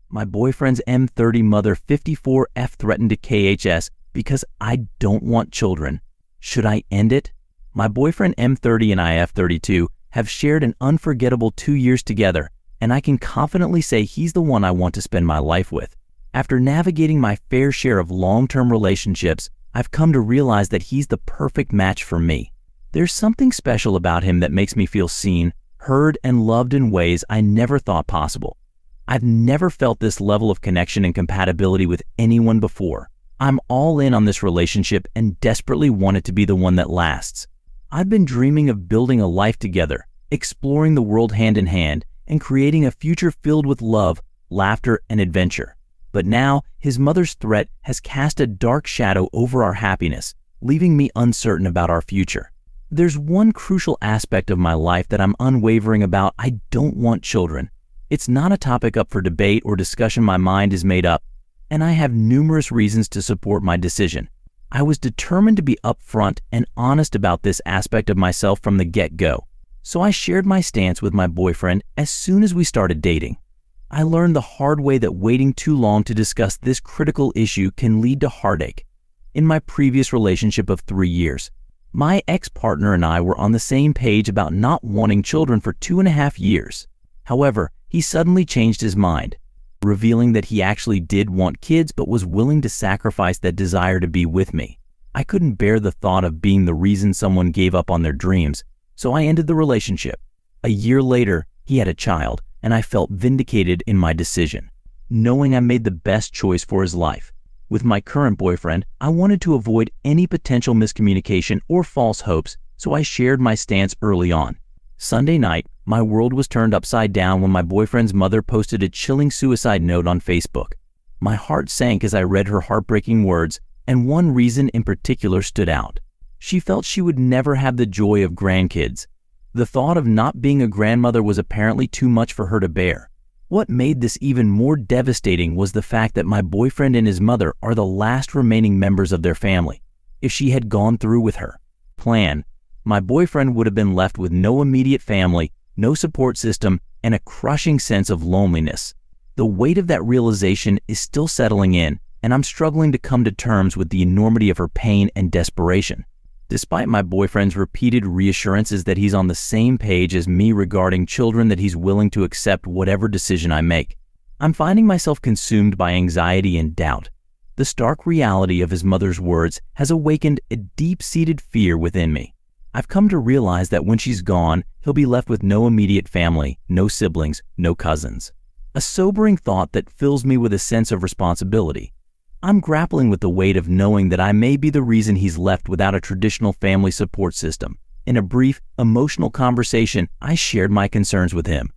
My boyfriend's M30 mother 54F threatened to KHS because I don't want children. Should I end it? My boyfriend M30 and I F32 have shared an unforgettable 2 years together, and I can confidently say he's the one I want to spend my life with. After navigating my fair share of long-term relationships, I've come to realize that he's the perfect match for me. There's something special about him that makes me feel seen, heard, and loved in ways I never thought possible. I've never felt this level of connection and compatibility with anyone before. I'm all in on this relationship and desperately want it to be the one that lasts. I've been dreaming of building a life together, exploring the world hand in hand, and creating a future filled with love, laughter, and adventure. But now, his mother's threat has cast a dark shadow over our happiness, leaving me uncertain about our future. There's one crucial aspect of my life that I'm unwavering about. I don't want children. It's not a topic up for debate or discussion. My mind is made up, and I have numerous reasons to support my decision. I was determined to be upfront and honest about this aspect of myself from the get-go, so I shared my stance with my boyfriend as soon as we started dating. I learned the hard way that waiting too long to discuss this critical issue can lead to heartache. In my previous relationship of 3 years, my ex-partner and I were on the same page about not wanting children for 2.5 years. However, he suddenly changed his mind, revealing that he actually did want kids but was willing to sacrifice that desire to be with me. I couldn't bear the thought of being the reason someone gave up on their dreams, so I ended the relationship. A year later, he had a child, and I felt vindicated in my decision, knowing I made the best choice for his life. With my current boyfriend, I wanted to avoid any potential miscommunication or false hopes, so I shared my stance early on. Sunday night, my world was turned upside down when my boyfriend's mother posted a chilling suicide note on Facebook. My heart sank as I read her heartbreaking words, and one reason in particular stood out. She felt she would never have the joy of grandkids. The thought of not being a grandmother was apparently too much for her to bear. What made this even more devastating was the fact that my boyfriend and his mother are the last remaining members of their family. If she had gone through with her plan, my boyfriend would have been left with no immediate family, no support system, and a crushing sense of loneliness. The weight of that realization is still settling in, and I'm struggling to come to terms with the enormity of her pain and desperation. Despite my boyfriend's repeated reassurances that he's on the same page as me regarding children, that he's willing to accept whatever decision I make, I'm finding myself consumed by anxiety and doubt. The stark reality of his mother's words has awakened a deep-seated fear within me. I've come to realize that when she's gone, he'll be left with no immediate family, no siblings, no cousins. A sobering thought that fills me with a sense of responsibility. I'm grappling with the weight of knowing that I may be the reason he's left without a traditional family support system. In a brief, emotional conversation, I shared my concerns with him,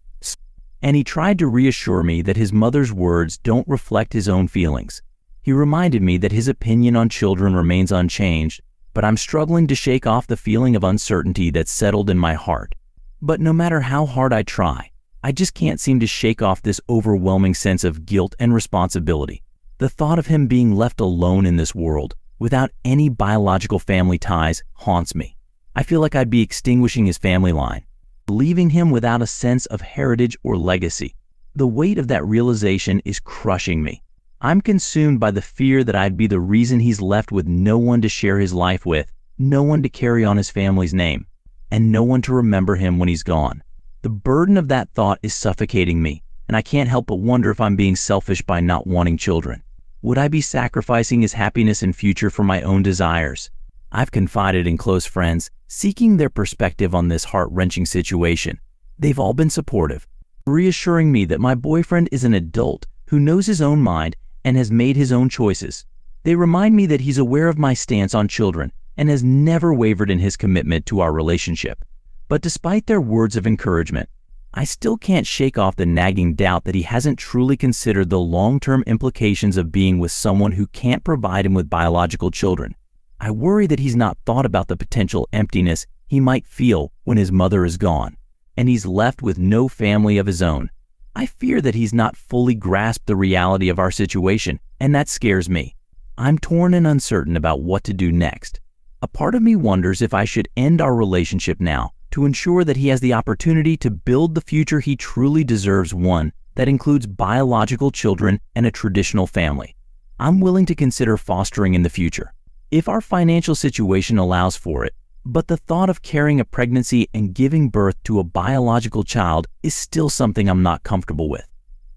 and he tried to reassure me that his mother's words don't reflect his own feelings. He reminded me that his opinion on children remains unchanged, but I'm struggling to shake off the feeling of uncertainty that's settled in my heart. But no matter how hard I try, I just can't seem to shake off this overwhelming sense of guilt and responsibility. The thought of him being left alone in this world, without any biological family ties, haunts me. I feel like I'd be extinguishing his family line, leaving him without a sense of heritage or legacy. The weight of that realization is crushing me. I'm consumed by the fear that I'd be the reason he's left with no one to share his life with, no one to carry on his family's name, and no one to remember him when he's gone. The burden of that thought is suffocating me, and I can't help but wonder if I'm being selfish by not wanting children. Would I be sacrificing his happiness and future for my own desires? I've confided in close friends, seeking their perspective on this heart-wrenching situation. They've all been supportive, reassuring me that my boyfriend is an adult who knows his own mind and has made his own choices. They remind me that he's aware of my stance on children and has never wavered in his commitment to our relationship. But despite their words of encouragement, I still can't shake off the nagging doubt that he hasn't truly considered the long-term implications of being with someone who can't provide him with biological children. I worry that he's not thought about the potential emptiness he might feel when his mother is gone, and he's left with no family of his own. I fear that he's not fully grasped the reality of our situation, and that scares me. I'm torn and uncertain about what to do next. A part of me wonders if I should end our relationship now, to ensure that he has the opportunity to build the future he truly deserves, one that that includes biological children and a traditional family. I'm willing to consider fostering in the future, if our financial situation allows for it, but the thought of carrying a pregnancy and giving birth to a biological child is still something I'm not comfortable with.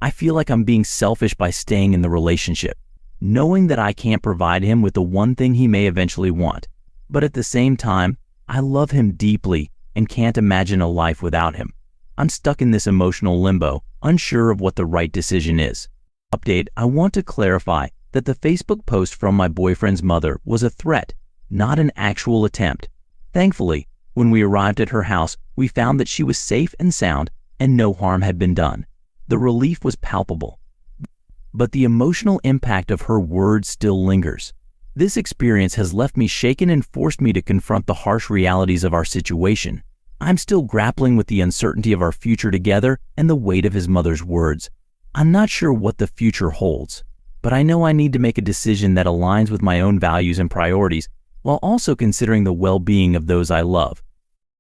I feel like I'm being selfish by staying in the relationship, knowing that I can't provide him with the one thing he may eventually want. But at the same time, I love him deeply and can't imagine a life without him. I'm stuck in this emotional limbo, unsure of what the right decision is. Update: I want to clarify that the Facebook post from my boyfriend's mother was a threat, not an actual attempt. Thankfully, when we arrived at her house, we found that she was safe and sound and no harm had been done. The relief was palpable, but the emotional impact of her words still lingers. This experience has left me shaken and forced me to confront the harsh realities of our situation. I'm still grappling with the uncertainty of our future together and the weight of his mother's words. I'm not sure what the future holds, but I know I need to make a decision that aligns with my own values and priorities while also considering the well-being of those I love.